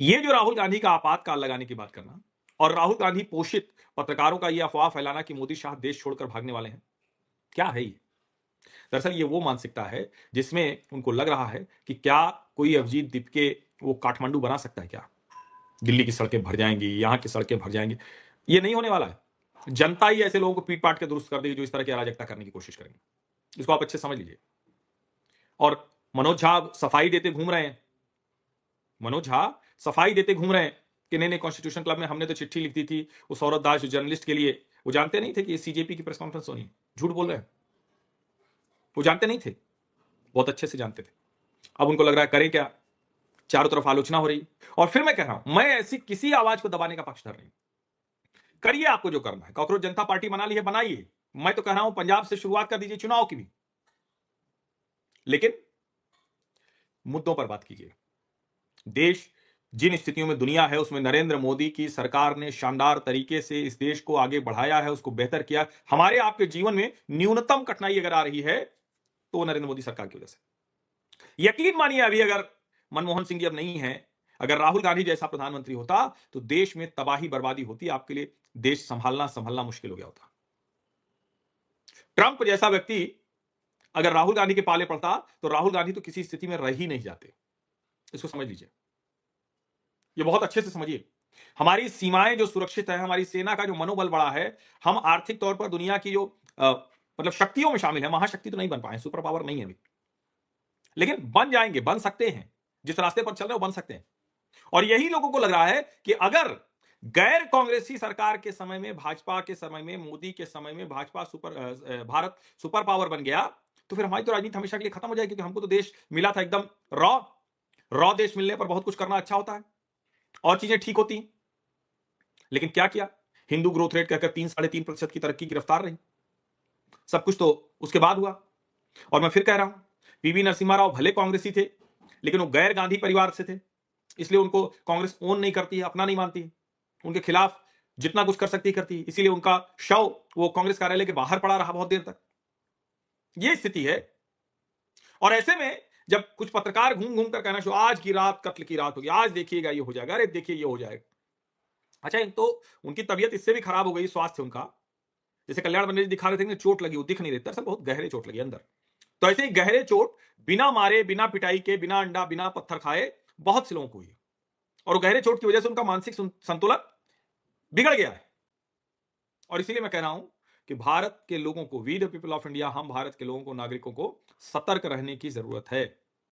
ये जो राहुल गांधी का आपातकाल लगाने की बात करना और राहुल गांधी पोषित पत्रकारों का ये अफवाह फैलाना कि मोदी शाह देश छोड़कर भागने वाले हैं, क्या है ये? दरअसल ये वो मानसिकता है जिसमें उनको लग रहा है कि क्या कोई अभिजीत दीप के वो काठमांडू बना सकता है क्या? दिल्ली की सड़कें भर जाएंगी, यहां की सड़कें भर जाएंगी। ये नहीं होने वाला है। जनता ही ऐसे लोगों को पीट पाट के दुरुस्त कर देगी जो इस तरह की अराजकता करने की कोशिश करेंगे। इसको आप अच्छे से समझ लीजिए। और मनोज झा सफाई देते घूम रहे हैं। मनोज झा सफाई देते घूम रहे हैं कि नहीं नहीं, कॉन्स्टिट्यूशन क्लब में हमने तो चिट्ठी लिख दी थी वो सौरभ दास जो जर्नलिस्ट के लिए। वो जानते नहीं थे कि सीजेपी की प्रेस कॉन्फ्रेंस होनी है। झूठ बोल रहे हैं। वो जानते नहीं थे, बहुत अच्छे से जानते थे। अब उनको लग रहा है करें क्या, चारों तरफ आलोचना हो रही। और फिर मैं कह रहा हूं, मैं ऐसी किसी आवाज को दबाने का पक्षधर नहीं। करिए आपको जो करना है। कॉकरोच जनता पार्टी बना ली है, बनाइए। मैं तो कह रहा हूं पंजाब से शुरुआत कर दीजिए चुनाव की भी, लेकिन मुद्दों पर बात कीजिए। देश जिन स्थितियों में दुनिया है उसमें नरेंद्र मोदी की सरकार ने शानदार तरीके से इस देश को आगे बढ़ाया है, उसको बेहतर किया। हमारे आपके जीवन में न्यूनतम कठिनाई अगर आ रही है तो वो नरेंद्र मोदी सरकार की वजह से। यकीन मानिए, अभी अगर मनमोहन सिंह जी अब नहीं है, अगर राहुल गांधी जैसा प्रधानमंत्री होता तो देश में तबाही बर्बादी होती। आपके लिए देश संभालना संभलना मुश्किल हो गया होता। ट्रंप जैसा व्यक्ति अगर राहुल गांधी के पाले पड़ता तो राहुल गांधी तो किसी स्थिति में रह ही नहीं जाते। इसको समझ लीजिए, ये बहुत अच्छे से समझिए। हमारी सीमाएं जो सुरक्षित है, हमारी सेना का जो मनोबल बड़ा है, हम आर्थिक तौर पर दुनिया की जो मतलब शक्तियों में शामिल है। महाशक्ति तो नहीं बन पाए, सुपर पावर नहीं है अभी, लेकिन बन जाएंगे, बन सकते हैं। जिस रास्ते पर चल रहे हो बन सकते हैं। और यही लोगों को लग रहा है कि अगर गैर कांग्रेसी सरकार के समय में, भाजपा के समय में, मोदी के समय में भाजपा भारत सुपर पावर बन गया तो फिर हमारी तो राजनीति हमेशा के लिए खत्म हो जाएगी, क्योंकि हमको तो देश मिला था एकदम रॉ रॉ देश मिलने पर बहुत कुछ करना अच्छा होता है और चीजें ठीक होती हैं। लेकिन क्या किया? हिंदू ग्रोथ रेट कहकर 3-3.5% की तरक्की की रफ्तार रही। सब कुछ तो उसके बाद हुआ। और मैं फिर कह रहा हूं, पीवी नरसिम्हा राव भले कांग्रेसी थे, लेकिन वो गैर गांधी परिवार से थे, इसलिए उनको कांग्रेस ओन नहीं करती है, अपना नहीं मानती है। उनके खिलाफ जितना कुछ कर सकती करती है, इसीलिए उनका शव वो कांग्रेस कार्यालय के बाहर पड़ा रहा बहुत देर तक। ये स्थिति है। और ऐसे में जब कुछ पत्रकार घूम घूम कर कहना शुरू, आज की रात कत्ल की रात होगी, आज देखिएगा ये हो जाएगा, अरे देखिए ये हो जाएगा। अच्छा, एक तो उनकी तबीयत इससे भी खराब हो गई, स्वास्थ्य उनका, जैसे कल्याण बनर्जी दिखा रहे थे कि चोट लगी, वो दिख नहीं रही, दरअसल बहुत गहरे चोट लगी अंदर। तो ऐसे ही गहरे चोट बिना मारे, बिना पिटाई के, बिना अंडा, बिना पत्थर खाए बहुत से लोगों को हुई। और गहरे चोट की वजह से उनका मानसिक संतुलन बिगड़ गया है। और इसीलिए मैं कह रहा हूं कि भारत के लोगों को, we the people of India, हम भारत के लोगों को, नागरिकों को सतर्क रहने की जरूरत है।